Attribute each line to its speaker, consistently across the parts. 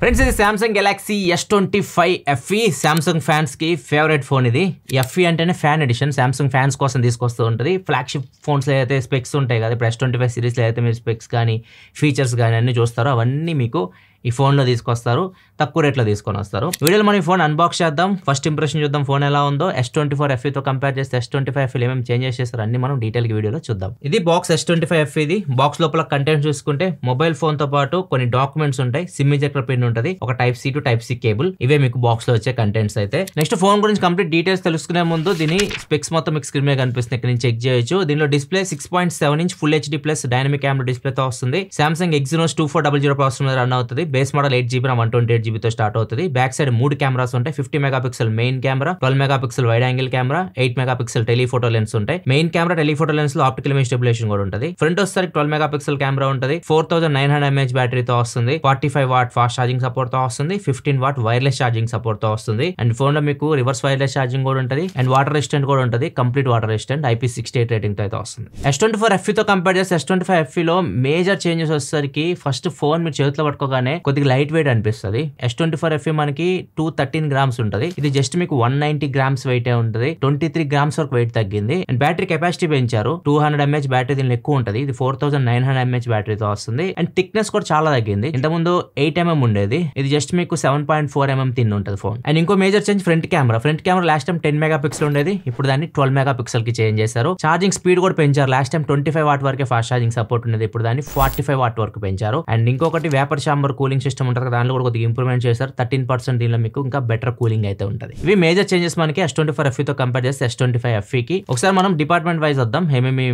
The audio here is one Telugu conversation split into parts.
Speaker 1: ఫ్రెండ్స్ ఇది Samsung Galaxy S25 FE Samsung fans కి ఫేవరెట్ ఫోన్ ఇది. FE అంటేనే ఫ్యాన్ ఎడిషన్, Samsung ఫ్యాన్స్ కోసం తీసుకొస్తూ ఉంటుంది. ఫ్లాగ్షిప్ ఫోన్స్ లో అయితే స్పెక్స్ ఉంటాయి కదా, ఇప్పుడు S25 సిరీస్ లో అయితే మీరు స్పెక్స్ కానీ ఫీచర్స్ కానీ అన్ని చూస్తారో అవన్నీ మీకు ఈ ఫోన్లో తీసుకొస్తారు, తక్కువ రేట్లో తీసుకొని వస్తారు. వీడియోలో మనం ఈ ఫోన్ అన్బాక్స్ చేద్దాం, ఫస్ట్ ఇంప్రెషన్ చూద్దాం ఫోన్ ఎలా ఉందో. S24 FE తో కంపేర్ చేస్తే S25 FE ఏమేమి చేంజెస్ చేస్తారు అన్ని మనం డీటెయిల్గా వీడియోలో చూద్దాం. ఇది బాక్స్ S25 FE ఇది. బాక్స్ లోపల కంటెంట్ చూసుకుంటే మొబైల్ ఫోన్ తో పాటు కొన్ని డాక్యుమెంట్స్ ఉంటాయి, సిమ్ ఇజెక్టర్ పిన్ ఉంటుంది, ఒక Type-C to Type-C కేబుల్. ఇవే మీకు బాక్స్ లో వచ్చే కంటెంట్స్ అయితే. నెక్స్ట్ ఫోన్ గురించి కంప్లీట్ డీటెయిల్స్ తెలుసుకునే ముందు దీని స్పెక్స్ మొత్తం మీకు స్క్రీన్ మీద కనిపిస్తుంది, ఇక్కడ నుంచి చెక్ చేయొచ్చు. దీనిలో display 6.7 inch full HD plus dynamic AMOLED display తో వస్తుంది. Samsung Exynos 2400 ప్రాసెసర్ మీద రన్ అవుతుంది. బేస్ మోడల్ 8GB 128GB తో స్టార్ట్ అవుతుంది. బ్యాక్ సైడ్ 3 కెమెరాస్ ఉంటాయి, 50 megapixel main camera, 12 megapixel wide angle camera, 8 megapixel telephoto lens ఉంటాయి. మెయిన్ కెమెరా టెలిఫోటో లెన్స్ లో ఆప్టికల్ ఇమేజ్ స్టెబిలైజేషన్ కూడా ఉంటుంది. ఫ్రంట్ వచ్చేసరికి 12 మెగాపిక్సెల్ కెమెరా ఉంటుంది, 4900 mAh బ్యాటరీతో వస్తుంది, 45 వాట్ ఫాస్ట్ ఛార్జింగ్ సపోర్ట్ తో వస్తుంది, 15 వాట్ వైర్లెస్ ఛార్జింగ్ సపోర్ట్ తో వస్తుంది. అండ్ ఫోన్ లో మీకు రివర్స్ వైర్లెస్ ఛార్జింగ్ కూడా ఉంటుంది, అండ్ వాటర్ రెసిస్టెంట్ కూడా ఉంటుంది, complete water resistant IP68 rating తో అయితే వస్తుంది. S24 FE తో కంపేర్ చేస్తే S25 FE లో మేజర్ చేంజెస్ వచ్చేసరికి ఫస్ట్ ఫోన్ మీరు చేతిలో పట్టుకోగానే కొద్దిగా లైట్ వెయిట్ అనిపిస్తుంది. S24 FE మనకి 213 గ్రామ్స్ ఉంటుంది, ఇది జస్ట్ మీకు 190 గ్రామ్స్ వెయిట్ ఉంటుంది, 23 గ్రామ్స్ వరకు వెయిట్ తగ్గింది. అండ్ బ్యాటరీ కెపాసిటీ పెంచారు, 200 mAh బ్యాటరీ దీనిలో ఎక్కువ ఉంటుంది, ఇది 4900 mAh బ్యాటరీతో వస్తుంది. అండ్ థిక్నెస్ కూడా చాలా తగ్గింది, ఇంతకుముందు 8mm ఉండేది, ఇది జస్ట్ మీకు 7.4mm థిన్ ఉంటుంది ఫోన్. అండ్ ఇంకో major change front camera last time 10 megapixel ఉండేది, ఇప్పుడు దాన్ని 12 మెగాపిక్సెల్ కి చేంజ్ చేశారు. ఛార్జింగ్ స్పీడ్ కూడా పెంచారు, లాస్ట్ టైం 25 వాట్ వరకే ఫాస్ట్ ఛార్జింగ్ సపోర్ట్ ఉండేది, ఇప్పుడు దాన్ని 45 వాట్ వరకు పెంచారు. అండ్ ఇంకొకటి వేపర్ చాంబర్ కూలింగ్ సిస్టమ్ ఉంటుంది కదా, దానిలో కూడా కొద్దిగా ఇంప్రూవ్మెంట్ చేశారు, 13% దీనిలో మీకు ఇంకా బెటర్ కూలింగ్ అయితే ఉంటుంది. ఇవి మేజర్ చేంజెస్ మనకి S24 FE తో కంపేర్ చేస్తే S25 FE కి. ఒకసారి మనం డిపార్ట్మెంట్ వైజ్ వద్దాం, ఏమేమి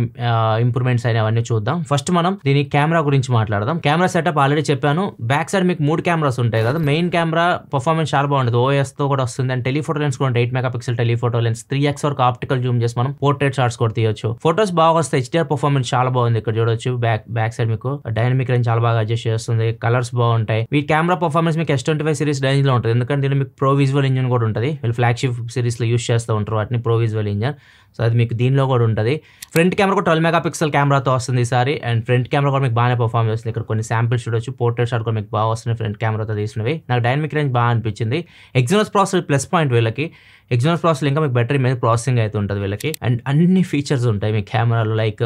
Speaker 1: ఇంప్రూవ్మెంట్స్ అయినా అవన్నీ చూద్దాం. ఫస్ట్ మనం దీని కెమెరా గురించి మాట్లాడదాం. కెమెరా సెటప్ ఆల్రెడీ చెప్పాను, బ్యాక్ సైడ్ మీకు 3 కెమెరాస్ ఉంటాయి కదా, మెయిన్ కెమెరా పర్ఫార్మెన్స్ చాలా బాగుంటుంది, OIS తో కూడా వస్తుంది. అండ్ టెలిఫోటో లెన్స్ కూడా 8 మెగాపిక్సెల్ టెలిఫోటో లెన్స్, 3x వరకు ఆప్టికల్ జూమ్ చేసి మనం పోర్ట్రేట్ షాట్స్ కూడా తీయొచ్చు. ఫోటోస్ బాగా వస్తాయి, HDR పర్ఫార్మెన్స్ చాలా బాగుంది, ఇక్కడ చూడొచ్చు. బ్యాక్ సైడ్ మీకు డైనమిక్ రేంజ్ చాలా బాగా అడ్జస్ట్ చేస్తుంది, కలర్స్ బాగుంటాయి. ఈ కెమెరా పర్ఫార్మెన్స్ మీకు S25 సిరీస్ రేంజ్ లో ఉంటుంది, ఎందుకంటే దీనిలో మీకు ప్రో విజువల్ ఇంజన్ కూడా ఉంటుంది, వీళ్ళు ఫ్లాగ్షిప్ సిరీస్ లో యూస్ చేస్తూ ఉంటారు వాటిని, ప్రో విజువల్ ఇంజన్. సో అది మీకు దీనిలో కూడా ఉంటుంది. ఫ్రంట్ కెమెరా కూడా 12 మెగాపిక్సెల్ కెమెరాతో వస్తుంది ఈసారి, అండ్ ఫ్రంట్ కెమెరా కూడా మీకు బాగానే పర్ఫార్మ్ చేస్తుంది. ఇక్కడ కొన్ని శాంపిల్స్ చూడొచ్చు, పోర్ట్రేట్ షాట్ కూడా మీకు బాగా వస్తున్నాయి ఫ్రంట్ కెమెరాతో తీసినవి. నాకు డైనమిక్ రేంజ్ బాగా అనిపించింది. Exynos ప్రాసెసర్ ప్లస్ పాయింట్ వీళ్ళకి, Exynos ప్రాసెసర్ ఇంకా మీకు బెటర్ ఇమేజ్ ప్రాసెసింగ్ అయితే ఉంటుంది వీళ్ళకి. అండ్ అన్ని ఫీచర్స్ ఉంటాయి మీ కెమెరాలో, లైక్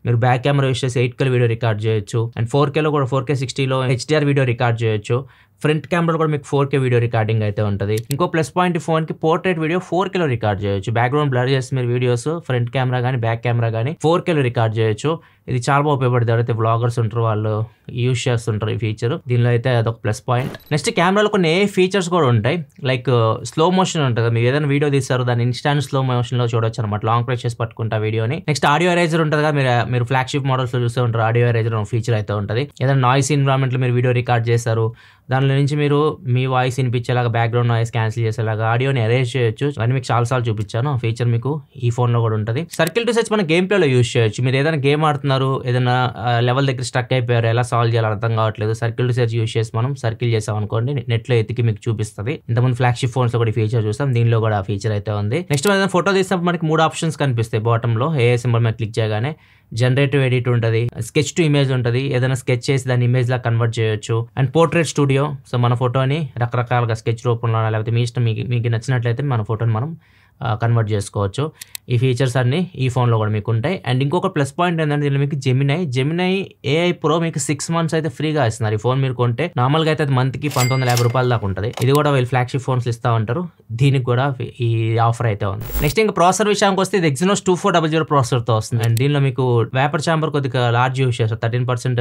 Speaker 1: మీరు బ్యాక్ కెమెరా యూస్ చేసి 8K వీడియో రికార్డ్ చేయొచ్చు, అండ్ 4Kలో కూడా 4K 60లో HDR వీడియో రికార్డ్ చేయొచ్చు. ఫ్రంట్ కెమెరా కూడా మీకు 4K వీడియో రికార్డింగ్ అయితే ఉంటుంది. ఇంకో ప్లస్ పాయింట్ ఫోన్ కి పోర్ట్రేట్ వీడియో 4Kలో రికార్డ్ చేయొచ్చు, బ్యాక్గ్రౌండ్ బ్లర్ చేసి మీరు వీడియోస్ ఫ్రంట్ కెమెరా కానీ బ్యాక్ కెమెరా కానీ 4Kలో రికార్డ్ చేయొచ్చు. ఇది చాలా బాగా ఉపయోగపడుతుంది, ఎవరైతే వ్లాగర్స్ ఉంటారో వాళ్ళు యూస్ చేస్తుంటారు ఈ ఫీచర్, దీనిలో అయితే అదొక ప్లస్ పాయింట్. నెక్స్ట్ కెమెరాలో కొన్ని ఫీచర్స్ కూడా ఉంటాయి, లైక్ స్లో మోషన్ ఉంటుంది, మీరు ఏదైనా వీడియో తీస్తారు దాన్ని ఇన్స్టాంట్ స్లో మోషన్ లో చూడొచ్చు అనమాట, లాంగ్ ప్రెస్ చేసి పట్టుకుంటా వీడియోని. నెక్స్ట్ ఆడియో ఎరేజర్ ఉంటుంది కదా, మీరు ఫ్లాగ్షిప్ మోడల్స్ లో చూస్తూ ఉంటారు, ఆడియో ఎరేజర్ ఫీచర్ అయితే ఉంటుంది. ఏదైనా నాయిస్ ఎన్విరాన్మెంట్ లో మీరు వీడియో రికార్డ్ చేస్తారు, దానిలో నుంచి మీరు మీ వాయిస్ వినిపించేలాగా బ్యాక్గ్రౌండ్ నాయిస్ క్యాన్సిల్ చేసేలాగా ఆడియోని ఎరేజ్ చేయొచ్చు. అని మీకు చాలాసార్లు చూపించాను, ఆ ఫీచర్ మీకు ఈ ఫోన్ లో కూడా ఉంటుంది. సర్కిల్ టు సెర్చ్ మన గేమ్ ప్లే లో యూస్ చేయొచ్చు, మీరు ఏదైనా గేమ్ ఆడుతున్నారు, ఏదైనా లెవెల్ దగ్గర స్ట్రక్ అయిపోయారు, ఎలా సాల్వ్ చేయాలో అర్థం కావట్లేదు, సర్కిల్ టు సెర్చ్ యూస్ చేసి మనం సర్కిల్ చేసాం అనుకోండి, నెట్ లో ఎతికి మీకు చూపిస్తుంది. ఇంతకుముందు ఫ్లాగ్షిప్ ఫోన్స్ లో కూడా ఈ ఫీచర్ చూస్తాం, దీనిలో కూడా ఆ ఫీచర్ అయితే ఉంది. నెక్స్ట్ ఏదైనా ఫోటో తీసినప్పుడు మనకి 3 ఆప్షన్స్ కనిపిస్తాయి బాటమ్ లో, ఏ సింబల్ మీద క్లిక్ చేయగానే జనరేటివ్ ఎడిట్ ఉంటుంది, స్కెచ్ టు ఇమేజ్ ఉంటుంది, ఏదైనా స్కెచ్ చేసి దాన్ని ఇమేజ్ లా కన్వర్ట్ చేయొచ్చు, అండ్ పోర్ట్రేట్ స్టూడియో, సో మన ఫోటోని రకరకాలుగా స్కెచ్ రూపంలో లేకపోతే మీ ఇష్టం, మీకు నచ్చినట్లయితే మన ఫోటోని మనం కన్వర్ట్ చేసుకోవచ్చు. ఈ ఫీచర్స్ అన్ని ఈ ఫోన్లో కూడా మీకు ఉంటాయి. అండ్ ఇంకొక ప్లస్ పాయింట్ ఏంటంటే దీనిలో మీకు జెమినై AI Pro మీకు 6 months అయితే ఫ్రీగా ఇస్తున్నారు. ఈ ఫోన్ మీరు కొంటే నార్మల్గా అయితే మంత్కి 1950 రూపాయల దాకా ఉంటుంది, ఇది కూడా వీళ్ళు ఫ్లాగ్షిప్ ఫోన్స్ ఇస్తూ ఉంటారు, దీనికి కూడా ఈ ఆఫర్ అయితే ఉంది. నెక్స్ట్ ఇంకా ప్రాసెసర్ విషయానికి వస్తే ఇది Exynos 2400 ప్రాసెసర్తో వస్తుంది, అండ్ దీనిలో మీకు వేపర్ చాంబర్ కొద్దిగా లార్జ్ యూస్ చేస్తారు, 13%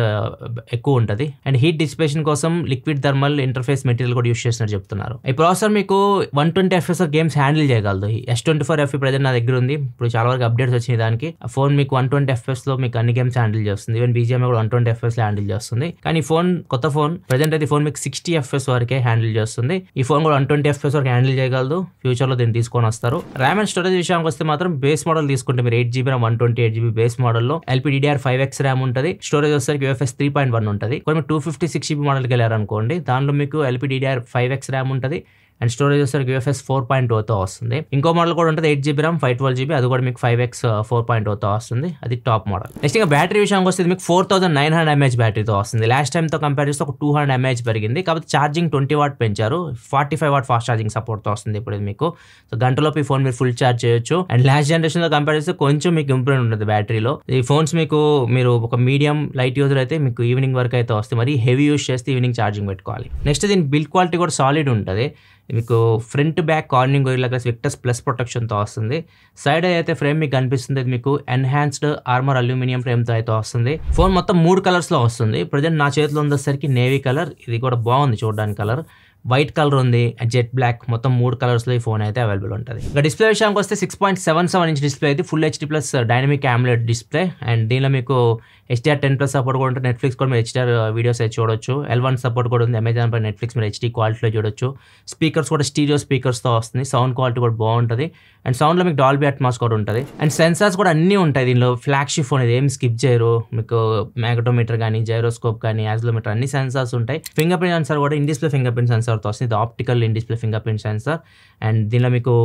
Speaker 1: ఎక్కువ ఉంటుంది. అండ్ హీట్ డిసిపేషన్ కోసం లిక్విడ్ థర్మల్ ఇంటర్ఫేస్ మెటీరియల్ కూడా యూస్ చేస్తున్నారు చెప్తున్నారు. ఈ ప్రాసెసర్ మీకు 120 FPS గేమ్స్ హ్యాండిల్ చేయగలదు. S24 FE ప్రజెంట్ నా దగ్గర ఉంది, ఇప్పుడు చాలా వరకు అప్డేట్స్ వచ్చినాయి దానికి. ఆ ఫోన్ మీకు 120 FPS లో మీకు అన్ని గేమ్స్ హ్యాండిల్ చేస్తుంది, ఈవెన్ BGMI కూడా 120 FPS లో హ్యాండిల్ చేస్తుంది. కానీ ఫోన్ కొత్త ఫోన్ ప్రజెంట్ అయితే ఫోన్ మీకు 60 FPS వరకే హ్యాండిల్ చేస్తుంది. ఈ ఫోన్ కూడా 120 FPS వరకు హ్యాండిల్ చేయగలదు, ఫ్యూచర్ లో దీన్ని తీసుకొని వస్తారు. ర్యామ్ అండ్ స్టోరేజ్ విషయానికి వస్తే మాత్రం బేస్ మోడల్ తీసుకుంటే మీరు 8GB 128GB బేస్ మోడల్లో LPDDR5X ర్యామ్ ఉంటుంది, స్టోరేజ్ వచ్చేసరికి UFS 3.1 ఉంటుంది. కొన్ని 256GB మోడల్కి వెళ్ళారనుకోండి, దానిలో మీకు LPDDR5X ర్యామ్ ఉంటుంది, అండ్ స్టోరేజ్ వచ్చేసరికి UFS 4.0తో వస్తుంది. ఇంకో మోడల్ కూడా ఉంటుంది 8GB RAM 512GB, అది కూడా మీకు 5X 4.0తో వస్తుంది, అది టాప్ మోడల్. నెక్స్ట్ ఇంకా బ్యాటరీ విషయానికి వస్తే మీకు 4900 mAh బ్యాటరీతో వస్తుంది. లాస్ట్ టైంతో కంపేర్ చేస్తే ఒక 200 mAh పెరిగింది, కాబట్టి ఛార్జింగ్ 20 వాట్ పెంచారు. 45 వాట్ ఫాస్ట్ ఛార్జింగ్ సపోర్ట్తో వస్తుంది ఇప్పుడు ఇది మీకు. సో గంటలోపు ఈ ఫోన్ మీరు ఫుల్ ఛార్జ్ చేయొచ్చు. అండ్ లాస్ట్ జనరేషన్తో కంపేర్ చేస్తే కొంచెం మీకు ఇంప్రూవ్ ఉంటుంది బ్యాటరీలో. ఈ ఫోన్స్ మీకు మీరు ఒక మీడియం లైట్ యూజర్ అయితే మీకు ఈవినింగ్ వరకు అయితే వస్తుంది, మరి హెవీ యూజ్ చేస్తే ఈవినింగ్ ఛార్జింగ్ పెట్టుకోవాలి. నెక్స్ట్ దీని బిల్డ్ క్వాలిటీ కూడా సాలిడ్ ఉంటుంది. మీకు front back Corning Gorilla Glass Victus plus ప్రొటెక్షన్తో వస్తుంది. సైడ్ అయితే ఫ్రేమ్ మీకు కనిపిస్తుంది, మీకు ఎన్హాన్స్డ్ ఆర్మర్ అల్యూమినియం ఫ్రేమ్తో అయితే వస్తుంది. ఫోన్ మొత్తం 3 కలర్స్లో వస్తుంది. ప్రజెంట్ నా చేతిలో ఉండేసరికి నేవీ కలర్, ఇది కూడా బాగుంది చూడడానికి కలర్, వైట్ కలర్ ఉంది, జెట్ బ్లాక్, మొత్తం 3 కలర్స్లో ఈ ఫోన్ అయితే అవైలబుల్ ఉంటుంది. ఇంకా డిస్ప్లే విషయానికి వస్తే 6.77 ఇంచ్ డిస్ప్లే అయితే full HD plus dynamic AMOLED display. And దీనిలో మీకు HDR10+ సపోర్ట్ కూడా ఉంటుంది. నెట్ఫ్లిక్స్ కూడా మీరు HDR వీడియోస్ అయితే చూడొచ్చు. L1 సపోర్ట్ కూడా ఉంది. అమెజాన్ పై నెట్ఫ్లిక్స్ మీరు HD క్వాలిటీలో చూడొచ్చు. స్పీకర్స్ కూడా స్టీరియో స్పీకర్స్తో వస్తుంది. సౌండ్ క్వాలిటీ కూడా బాగుంటుంది. అండ్ సౌండ్లో మీకు డాల్బీ అట్మాస్ కూడా ఉంటుంది. అండ్ సెన్సార్స్ కూడా అన్నీ ఉంటాయి దీనిలో. ఫ్లాగ్షిప్ ఫోన్ ఇది, ఏం స్కిప్ చేయరు. మీకు మ్యాగ్నటోమీటర్ కానీ, జైరోస్కోప్ కానీ, యాక్సిలరోమీటర్ అన్ని సెన్సార్స్ ఉంటాయి. ఫింగర్ ప్రింట్ సెన్సార్ కూడా ఇన్ డిస్ప్లే ఫింగర్ ప్రింట్ సెన్సార్తో వస్తుంది. ఇది optical in display finger print censor. And దీనిలో మీకు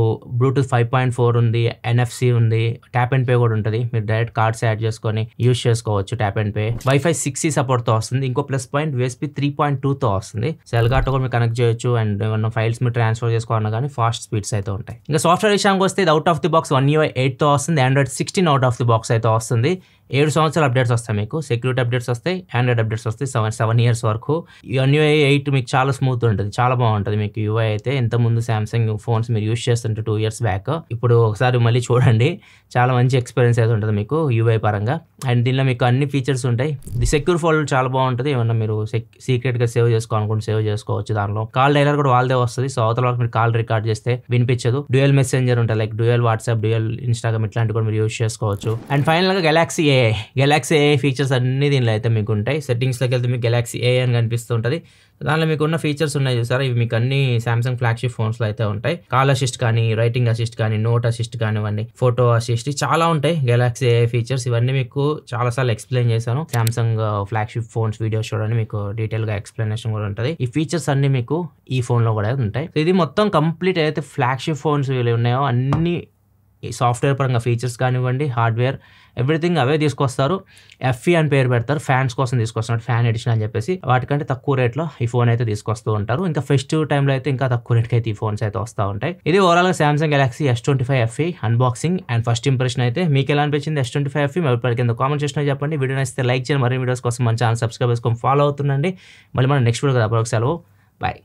Speaker 1: బ్లూటూత్ 5.4 ఉంది, NFC ఉంది, ట్యాప్ అండ్ పే కూడా ఉంటుంది. మీరు డైరెక్ట్ కార్డ్స్ యాడ్ చేసుకొని యూజ్ చేసుకోవచ్చు tap and pay. Wi-Fi 6E సపోర్ట్తో వస్తుంది. ఇంకో ప్లస్ పాయింట్ USB 3.2తో వస్తుంది. సెల్గాటో కూడా మీరు కనెక్ట్ చేయొచ్చు. అండ్ ఏమన్నా ఫైల్స్ మీరు ట్రాన్స్ఫర్ చేసుకోవాలన్నా కానీ ఫాస్ట్ స్పీడ్స్ అయితే ఉంటాయి. ఇంకా సాఫ్ట్వేర్ విషయానికి వస్తే ఇది out of the box One UI 8తో వస్తుంది. Android 16 out of the box అయితే వస్తుంది. 7 సంవత్సరాల అప్డేట్స్ వస్తాయి మీకు. సెక్యూరిటీ అప్డేట్స్ వస్తాయి, ఆండ్రాయిడ్ అప్డేట్స్ వస్తాయి 7 ఇయర్స్ వరకు. One UI 8 మీకు చాలా స్మూత్ ఉంటుంది, చాలా బాగుంటుంది మీకు UI అయితే. ఇంతకుముందు సామ్సంగ్ ఫోన్స్ మీరు యూస్ చేస్తుంటే 2 years బ్యాక్, ఇప్పుడు ఒకసారి మళ్ళీ చూడండి, చాలా మంచి ఎక్స్పీరియన్స్ అయితే ఉంటుంది మీకు UI పరంగా. అండ్ దీనిలో మీకు అన్ని ఫీచర్స్ ఉంటాయి. ది సెక్యూర్ ఫోల్డ్ చాలా బాగుంటుంది. ఏమన్నా మీరు సీక్రెట్గా సేవ్ చేసుకోవాలనుకుంటే సేవ్ చేసుకోవచ్చు. దానిలో కాల్ డైలర్ కూడా వాళ్ళదే వస్తుంది. సో అవతల వాళ్ళకి మీరు కాల్ రికార్డ్ చేస్తే వినిపించదు. డ్యూయల్ మెసెంజర్ ఉంటుంది, like dual WhatsApp, dual Instagram, ఇట్లాంటివి కూడా మీరు యూస్ చేసుకోవచ్చు. అండ్ ఫైనల్గా గెలాక్సీ AI ఫీచర్స్ అన్ని దీనిలో అయితే మీకు ఉంటాయి. సెట్టింగ్స్లోకి వెళ్తే మీకు గెలాక్సీ AI అని కనిపిస్తుంటుంది. దానిలో మీకు ఉన్న ఫీచర్స్ ఉన్నాయి చూసారా, ఇవి మీకు అన్ని సామ్సంగ్ ఫ్లాగ్షిప్ ఫోన్స్లో అయితే ఉంటాయి. కాల్ అసిస్ట్ కానీ, రైటింగ్ అసిస్ట్ కానీ, నోట్ అసిస్ట్ కానివ్వండి, ఫోటో అసిస్ట్, చాలా ఉంటాయి గెలాక్సీ AI ఫీచర్స్. ఇవన్నీ మీకు చాలాసార్లు ఎక్స్ప్లెయిన్ చేశాను. సామ్సంగ్ ఫ్లాగ్షిప్ ఫోన్స్ వీడియోస్ చూడండి, మీకు డీటెయిల్గా ఎక్స్ప్లెనేషన్ కూడా ఉంటుంది. ఈ ఫీచర్స్ అన్ని మీకు ఈ ఫోన్లో కూడా ఉంటాయి. ఇది మొత్తం కంప్లీట్ అయితే ఫ్లాగ్షిప్ ఫోన్స్ వీళ్ళు ఉన్నాయో అన్ని సాఫ్ట్వేర్ పరంగా ఫీచర్స్ కానివ్వండి, హార్డ్వేర్, ఎవ్రీథింగ్ అవే తీసుకొస్తారు. FE అని పేరు పెడతారు, ఫ్యాన్స్ కోసం తీసుకొస్తున్నారు, ఫ్యాన్ ఎడిషన్ అని చెప్పేసి. వాటికంటే తక్కువ రేట్లో ఈ ఫోన్ అయితే తీసుకొస్తూ ఉంటారు. ఇంకా ఫెస్టివ్ టైంలో అయితే ఇంకా తక్కువ రేట్కి అయితే ఈ ఫోన్స్ అయితే వస్తూ ఉంటాయి. ఇది ఓవరాల్గా Samsung Galaxy S25 FE unboxing and first impression అయితే. మీకు ఎలా అనిపించింది S25 FE? మరి కింద కామెంట్ చేసినా చెప్పండి. వీడియో నచ్చితే లైక్ చేయండి. మరిన్ని వీడియోస్ కోసం మన ఛానల్ సబ్స్క్రైబ్ చేసుకొని ఫాలో అవుతుండండి. మళ్ళీ మనం నెక్స్ట్ వీడియో కదా, సెలవు, బాయ్.